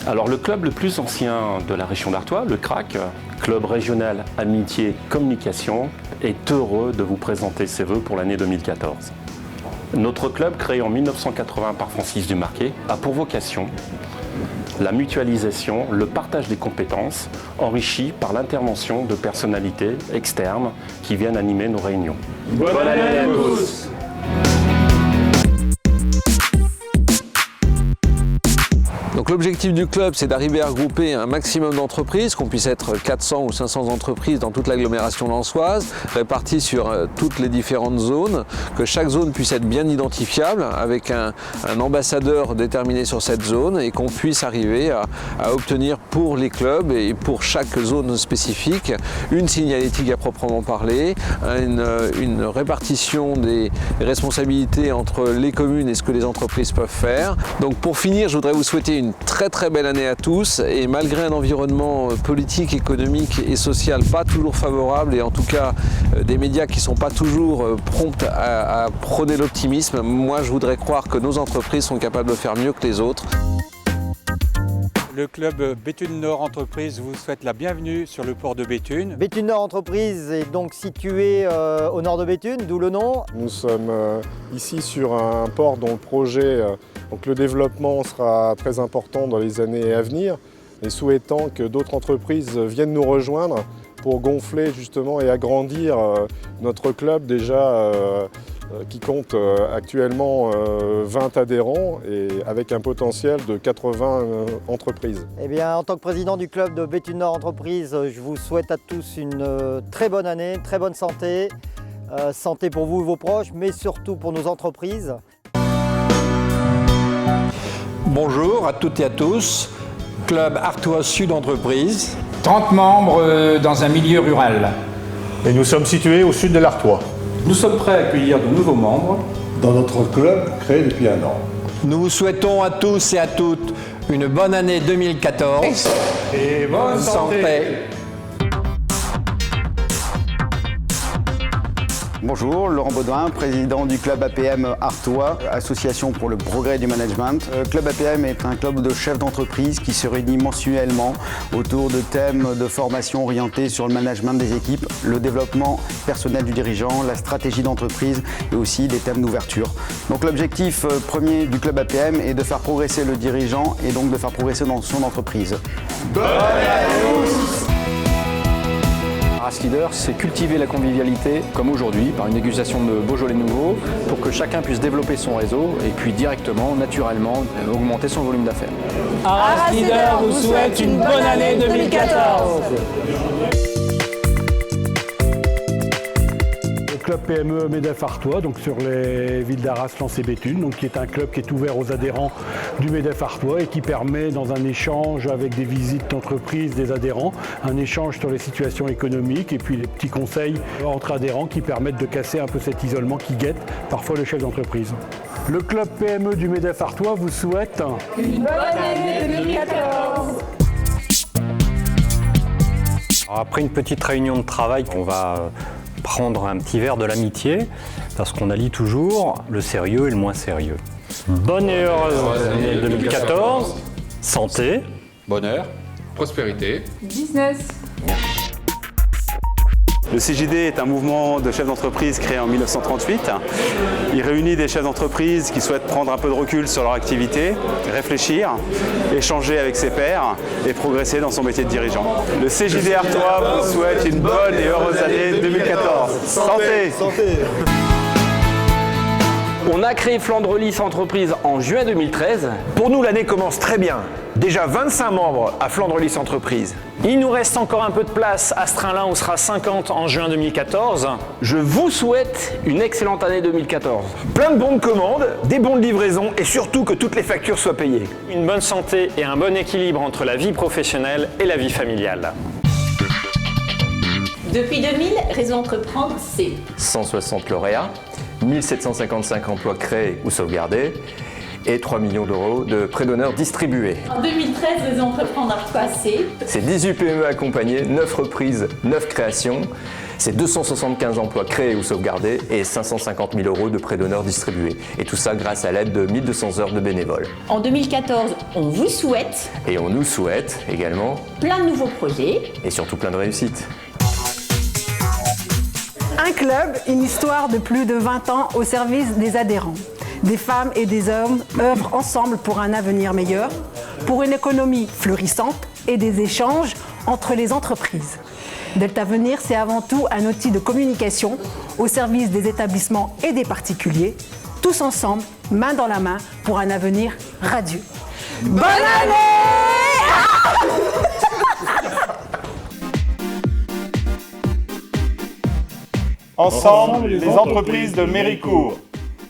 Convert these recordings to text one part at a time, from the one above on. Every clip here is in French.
Alors le club le plus ancien de la région d'Artois, le CRAC, Club Régional Amitié Communication, est heureux de vous présenter ses vœux pour l'année 2014. Notre club, créé en 1980 par Francis Dumarquet, a pour vocation la mutualisation, le partage des compétences, enrichi par l'intervention de personnalités externes qui viennent animer nos réunions. Bonne année à tous! Donc l'objectif du club, c'est d'arriver à regrouper un maximum d'entreprises, qu'on puisse être 400 ou 500 entreprises dans toute l'agglomération lensoise, réparties sur toutes les différentes zones, que chaque zone puisse être bien identifiable avec un ambassadeur déterminé sur cette zone et qu'on puisse arriver à obtenir pour les clubs et pour chaque zone spécifique une signalétique à proprement parler, une répartition des responsabilités entre les communes et ce que les entreprises peuvent faire. Donc pour finir, je voudrais vous souhaiter une très belle année à tous et malgré un environnement politique, économique et social pas toujours favorable et en tout cas des médias qui ne sont pas toujours prompts à prôner l'optimisme, moi je voudrais croire que nos entreprises sont capables de faire mieux que les autres. Le club Béthune Nord Entreprise vous souhaite la bienvenue sur le port de Béthune. Béthune Nord Entreprise est donc situé au nord de Béthune, d'où le nom. Nous sommes ici sur un port dont le projet, donc le développement sera très important dans les années à venir et souhaitant que d'autres entreprises viennent nous rejoindre pour gonfler justement et agrandir notre club déjà qui compte actuellement 20 adhérents et avec un potentiel de 80 entreprises. Eh bien, en tant que président du club de Béthune Nord Entreprise, je vous souhaite à tous une très bonne année, très bonne santé. Santé pour vous et vos proches, mais surtout pour nos entreprises. Bonjour à toutes et à tous, Club Artois Sud Entreprise. 30 membres dans un milieu rural. Et nous sommes situés au sud de l'Artois. Nous sommes prêts à accueillir de nouveaux membres dans notre club créé depuis un an. Nous vous souhaitons à tous et à toutes une bonne année 2014 et bonne santé. Bonjour, Laurent Baudouin, président du club APM Artois, association pour le progrès du management. Club APM est un club de chefs d'entreprise qui se réunit mensuellement autour de thèmes de formation orientés sur le management des équipes, le développement personnel du dirigeant, la stratégie d'entreprise et aussi des thèmes d'ouverture. Donc l'objectif premier du club APM est de faire progresser le dirigeant et donc de faire progresser dans son entreprise. Bonne année à tous! Race Leader, c'est cultiver la convivialité, comme aujourd'hui, par une dégustation de Beaujolais nouveau, pour que chacun puisse développer son réseau et puis directement, naturellement, augmenter son volume d'affaires. Race Leader vous souhaite une bonne année 2014. Club PME MEDEF Artois, donc sur les villes d'Arras, Lens et Béthune, donc qui est un club qui est ouvert aux adhérents du MEDEF Artois et qui permet, dans un échange avec des visites d'entreprise des adhérents, un échange sur les situations économiques et puis des petits conseils entre adhérents qui permettent de casser un peu cet isolement qui guette parfois le chef d'entreprise. Le club PME du MEDEF Artois vous souhaite une bonne année 2014. Alors après une petite réunion de travail, on va prendre un petit verre de l'amitié, parce qu'on allie toujours le sérieux et le moins sérieux. Bonne et heureuse année 2014, santé, bonheur, prospérité, business. Le CJD est un mouvement de chefs d'entreprise créé en 1938. Il réunit des chefs d'entreprise qui souhaitent prendre un peu de recul sur leur activité, réfléchir, échanger avec ses pairs et progresser dans son métier de dirigeant. Le CJD Artois vous souhaite une bonne et heureuse année 2014. Santé! On a créé Flandre-Lys Entreprise en juin 2013. Pour nous, l'année commence très bien. Déjà 25 membres à Flandre-Lys Entreprise. Il nous reste encore un peu de place à Strinlin, on sera 50 en juin 2014. Je vous souhaite une excellente année 2014. Plein de bons de commande, des bons de livraison et surtout que toutes les factures soient payées. Une bonne santé et un bon équilibre entre la vie professionnelle et la vie familiale. Depuis 2000, Réseau Entreprendre, c'est 160 lauréats, 1755 emplois créés ou sauvegardés et 3 millions d'euros de prêts d'honneur distribués. En 2013, Réseau Entreprendre Artois, c'est 18 PME accompagnés, 9 reprises, 9 créations C'est 275 emplois créés ou sauvegardés et 550 000 € de prêts d'honneur distribués. Et tout ça grâce à l'aide de 1200 heures de bénévoles. En 2014, on vous souhaite Et on nous souhaite également plein de nouveaux projets et surtout plein de réussites. Un club, une histoire de plus de 20 ans au service des adhérents. Des femmes et des hommes œuvrent ensemble pour un avenir meilleur, pour une économie florissante et des échanges entre les entreprises. Delta Venir, c'est avant tout un outil de communication au service des établissements et des particuliers, tous ensemble, main dans la main, pour un avenir radieux. Bonne année! Ensemble, les entreprises de Méricourt.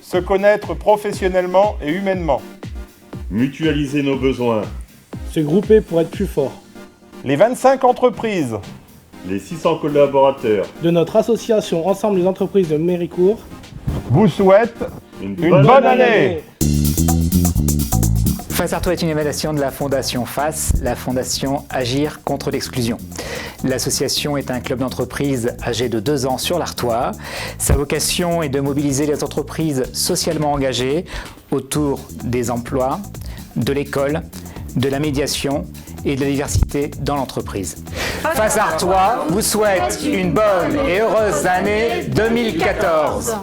Se connaître professionnellement et humainement. Mutualiser nos besoins. Se grouper pour être plus fort. Les 25 entreprises. Les 600 collaborateurs. De notre association Ensemble les entreprises de Méricourt. Vous souhaite une bonne année. Face Artois est une émanation de la Fondation FACE, la Fondation Agir contre l'exclusion. L'association est un club d'entreprise âgé de 2 ans sur l'Artois. Sa vocation est de mobiliser les entreprises socialement engagées autour des emplois, de l'école, de la médiation et de la diversité dans l'entreprise. FACE Artois vous souhaite une bonne et heureuse année 2014.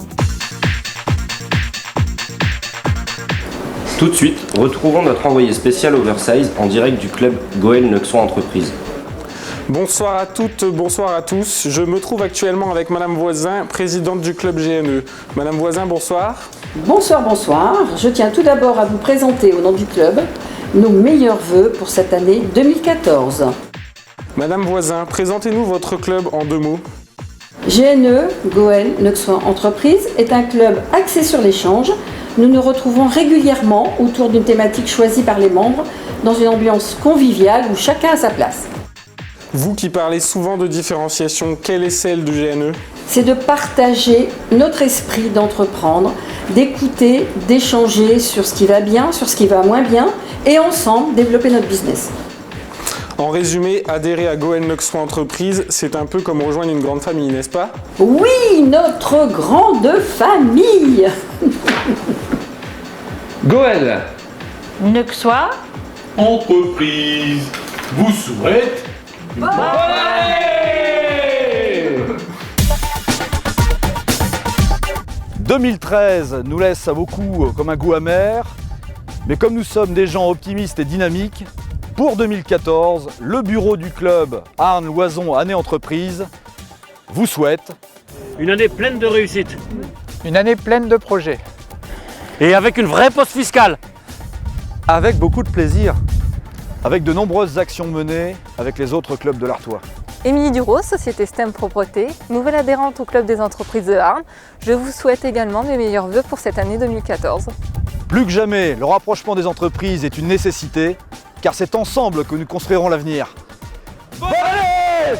Tout de suite, retrouvons notre envoyé spécial Oversize en direct du club Goël Nexon Entreprise. Bonsoir à toutes, bonsoir à tous. Je me trouve actuellement avec Madame Voisin, présidente du club GNE. Madame Voisin, bonsoir. Bonsoir, bonsoir. Je tiens tout d'abord à vous présenter au nom du club nos meilleurs vœux pour cette année 2014. Madame Voisin, présentez-nous votre club en 2 mots. GNE, Goël Nexon Entreprise, est un club axé sur l'échange. Nous nous retrouvons régulièrement autour d'une thématique choisie par les membres dans une ambiance conviviale où chacun a sa place. Vous qui parlez souvent de différenciation, quelle est celle du GNE? C'est de partager notre esprit d'entreprendre, d'écouter, d'échanger sur ce qui va bien, sur ce qui va moins bien et ensemble développer notre business. En résumé, adhérer à Goël Nexon Entreprise, c'est un peu comme rejoindre une grande famille, n'est-ce pas? Oui, notre grande famille. Goël Nexon Entreprise vous souhaite bonne année. 2013 nous laisse à beaucoup comme un goût amer, mais comme nous sommes des gens optimistes et dynamiques, pour 2014, le bureau du club Arnes-Loison Année Entreprise vous souhaite une année pleine de réussite. Une année pleine de projets. Et avec une vraie poste fiscale. Avec beaucoup de plaisir. Avec de nombreuses actions menées avec les autres clubs de l'Artois. Émilie Duros, Société STEM Propreté, nouvelle adhérente au club des entreprises de Arnes. Je vous souhaite également mes meilleurs vœux pour cette année 2014. Plus que jamais, le rapprochement des entreprises est une nécessité, car c'est ensemble que nous construirons l'avenir. Bonne année.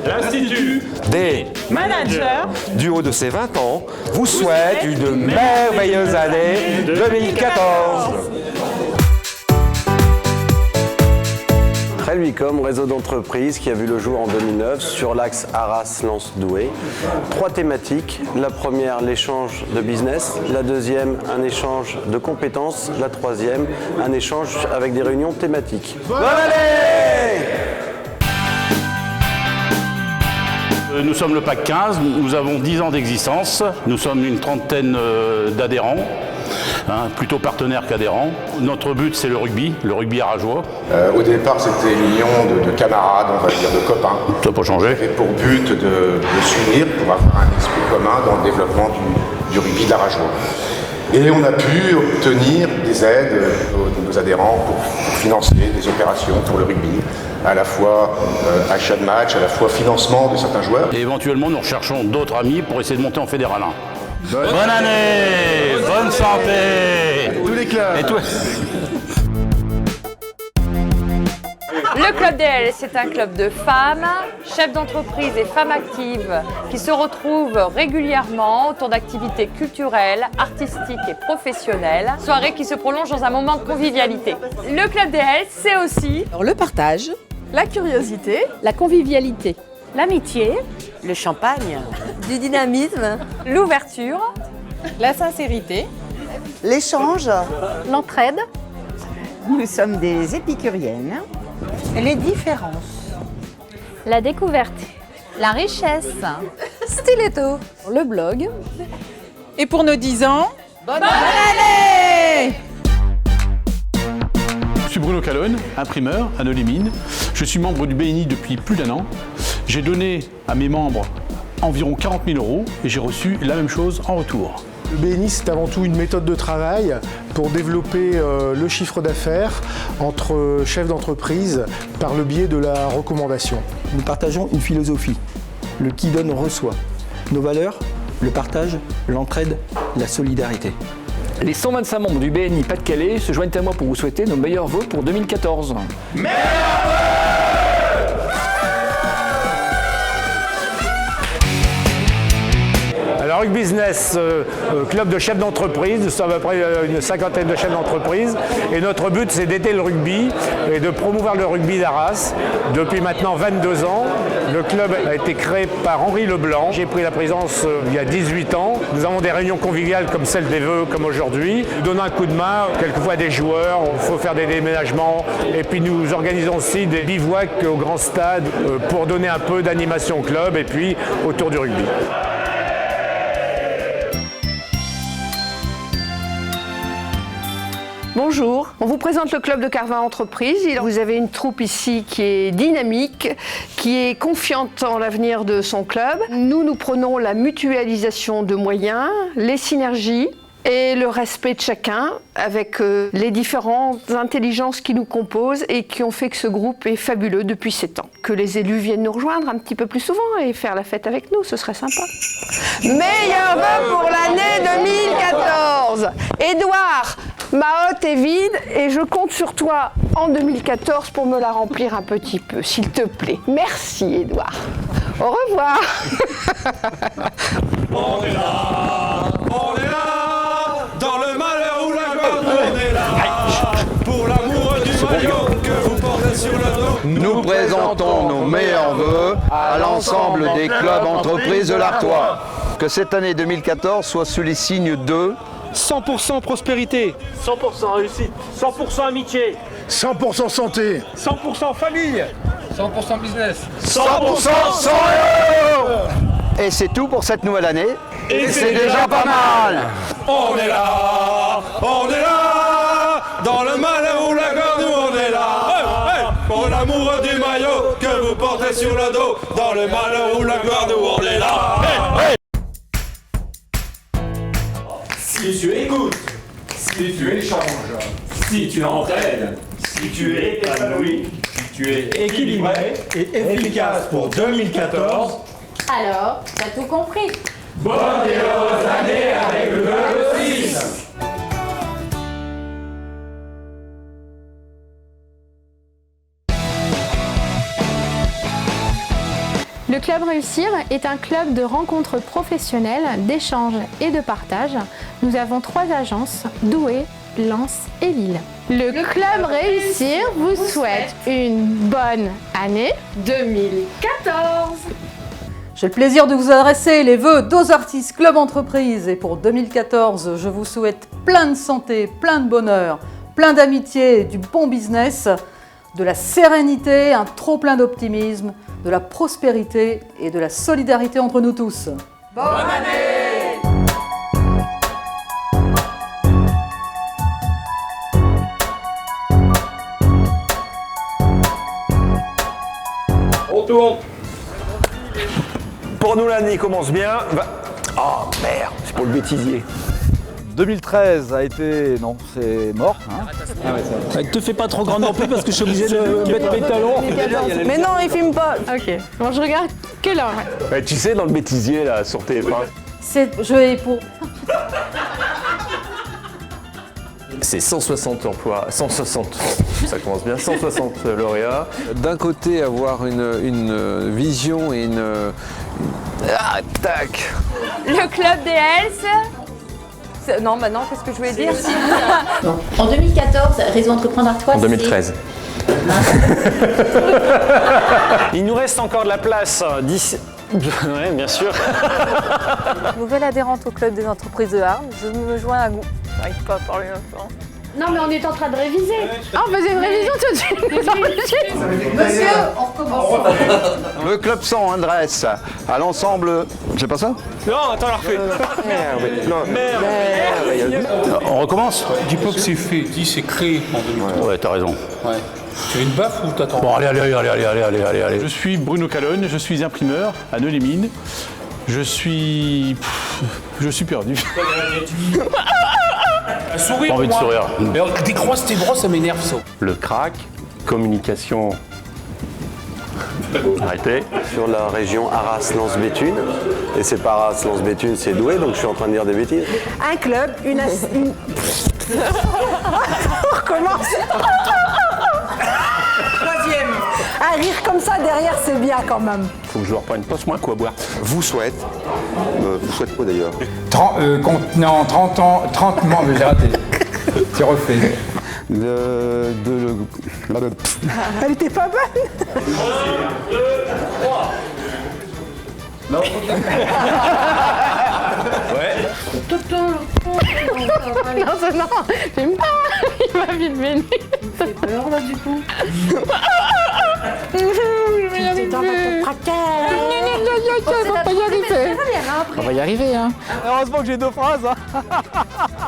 L'Institut des managers du haut de ses 20 ans vous souhaite une merveilleuse année 2014. Relwicom, réseau d'entreprises qui a vu le jour en 2009 sur l'axe Arras-Lens-Douai. 3 thématiques. La première, l'échange de business. La deuxième, un échange de compétences. La troisième, un échange avec des réunions thématiques. Bonne année. Nous sommes le PAC 15, nous avons 10 ans d'existence, nous sommes une trentaine d'adhérents, plutôt partenaires qu'adhérents. Notre but c'est le rugby arageois. Au départ c'était une union de camarades, on va dire de copains. Ça n'a pas changé. Et pour but de s'unir, pour avoir un esprit commun dans le développement du rugby de l'arageois. Et on a pu obtenir des aides de nos adhérents pour financer des opérations pour le rugby, à la fois achat de match, à la fois financement de certains joueurs. Et éventuellement, nous recherchons d'autres amis pour essayer de monter en fédéral 1. Bonne année, bonne santé. Tous les clubs. Et tout... Le Club DL, c'est un club de femmes, chefs d'entreprise et femmes actives qui se retrouvent régulièrement autour d'activités culturelles, artistiques et professionnelles. Soirée qui se prolonge dans un moment de convivialité. Le Club DL, c'est aussi le partage, La curiosité. La convivialité. L'amitié. Le champagne. Du dynamisme. L'ouverture. La sincérité. L'échange. L'entraide. Nous sommes des épicuriennes. Les différences. La découverte. La richesse. Stiletto. Le blog. Et pour nos 10 ans, Bonne année! Je suis Bruno Calonne, imprimeur à Nolay-Mines. Je suis membre du BNI depuis plus d'1 an. J'ai donné à mes membres environ 40 000 € et j'ai reçu la même chose en retour. Le BNI, c'est avant tout une méthode de travail pour développer le chiffre d'affaires entre chefs d'entreprise par le biais de la recommandation. Nous partageons une philosophie, le qui donne reçoit. Nos valeurs, le partage, l'entraide, la solidarité. Les 125 membres du BNI Pas-de-Calais se joignent à moi pour vous souhaiter nos meilleurs vœux pour 2014. Alors Rugby Business, club de chefs d'entreprise, nous sommes à peu près une cinquantaine de chefs d'entreprise et notre but c'est d'aider le rugby et de promouvoir le rugby d'Arras. Depuis maintenant 22 ans, le club a été créé par Henri Leblanc. J'ai pris la présidence il y a 18 ans. Nous avons des réunions conviviales comme celle des vœux, comme aujourd'hui. Nous donnons un coup de main, quelquefois à des joueurs, il faut faire des déménagements et puis nous organisons aussi des bivouacs au grand stade pour donner un peu d'animation au club et puis autour du rugby. Bonjour, on vous présente le club de Carvin Entreprise. Vous avez une troupe ici qui est dynamique, qui est confiante en l'avenir de son club. Nous prenons la mutualisation de moyens, les synergies et le respect de chacun avec les différentes intelligences qui nous composent et qui ont fait que ce groupe est fabuleux depuis 7 ans. Que les élus viennent nous rejoindre un petit peu plus souvent et faire la fête avec nous, ce serait sympa. Meilleurs vœux pour l'année 2014. Édouard, ma hotte est vide et je compte sur toi en 2014 pour me la remplir un petit peu, s'il te plaît. Merci, Édouard. Au revoir. On est là, dans le malheur ou la gloire, on est là, pour l'amour du maillot que vous portez sur le dos. Nous présentons nos meilleurs vœux à l'ensemble des clubs entreprises de l'Artois. Que cette année 2014 soit sous les signes de 100% prospérité, 100% réussite, 100% amitié, 100% santé, 100% famille, 100% business, 100% sans erreur. Et c'est tout pour cette nouvelle année. Et c'est déjà pas mal. On est là, dans le malheur ou la gloire, nous on est là. Pour l'amour du maillot que vous portez sur le dos, dans le malheur ou la gloire, nous on est là. Si tu écoutes, si tu échanges, si tu entraides, si tu es épanoui, si tu es équilibré et efficace pour 2014, Alors, t'as tout compris. bonne et heureuse année avec le club 6. Le Club Réussir est un club de rencontres professionnelles, d'échanges et de partage. Nous avons 3 agences, Douai, Lens et Lille. Le Club Réussir vous souhaite une bonne année 2014. J'ai le plaisir de vous adresser les vœux d'Aux Artistes Club Entreprise et pour 2014, je vous souhaite plein de santé, plein de bonheur, plein d'amitié, du bon business, de la sérénité, un trop plein d'optimisme, de la prospérité et de la solidarité entre nous tous. Bonne année! On tourne. Pour nous, l'année commence bien. Oh merde, c'est pour le bêtisier. 2013 a été... Non, c'est mort. Hein. Te fais pas trop grande non plus parce que je suis obligé de mettre mes talons. Mais non, il filme pas. Ok, bon, je regarde que là. Ouais, tu sais, dans le bêtisier, là, sur TF1. Je vais pour... C'est 160 emplois, 160, ça commence bien, 160 lauréats. D'un côté, avoir une vision et une... Ah, tac. Le club des Hells. Non, bah non, qu'est-ce que je voulais dire? En 2014, Réseau Entreprendre Artois, En 2013. Il nous reste encore de la place d'ici. Oui, bien sûr. Nouvelle adhérente au club des entreprises de Arles, je me joins à vous. J'arrive pas à parler maintenant. Non, mais on est en train de réviser. Ah, on faisait une révision tout de suite. Monsieur, on recommence. Le club 100 adresse à l'ensemble... C'est pas ça? Non, attends, la refait. Merde. On recommence? Dis pas que c'est fait, dis c'est créé en 2003. Ouais, t'as raison. Ouais. Tu veux une baffe ou t'attends? Bon, allez. Je suis Bruno Calonne, je suis imprimeur à Neux-les-Mines. Je suis perdu. Souris. Pas envie de sourire. Mais décroise tes bras, ça m'énerve ça. Le crack, communication. Arrêtez. Sur la région Arras-Lens-Béthune. Et c'est pas Arras-Lens-Béthune, c'est Douai, donc je suis en train de dire des bêtises. Un club, On recommence. Troisième. Un rire comme ça derrière, c'est bien quand même. Faut que je leur prenne passe-moi quoi boire. Vous souhaite quoi d'ailleurs? Contenant 30 ans, 30 membres, j'ai raté. C'est refait. Elle était pas bonne. 2, 3. Non. Ouais. Non, j'aime pas. Il m'a vite véné. Il fait peur là du coup. On va y arriver, hein. Heureusement que j'ai deux phrases. Hein.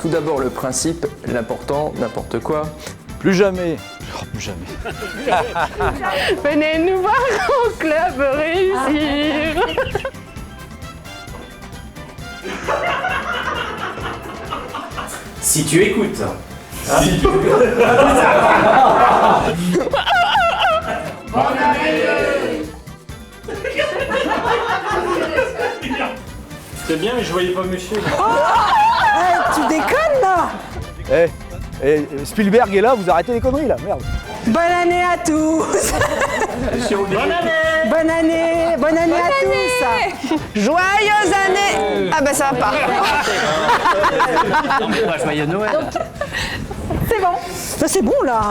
Tout d'abord, le principe, l'important, n'importe quoi. Plus jamais. Oh, plus jamais. Venez nous voir au club réussir. Si tu écoutes. Si tu Bonne année. C'est bien, mais je voyais pas monsieur. Tu déconnes là. Spielberg est là, vous arrêtez les conneries là, merde. Bonne année à tous. Bonne année à tous. Joyeuses années. Ah bah ça va pas. Joyeux Noël. C'est bon. Ça c'est bon là.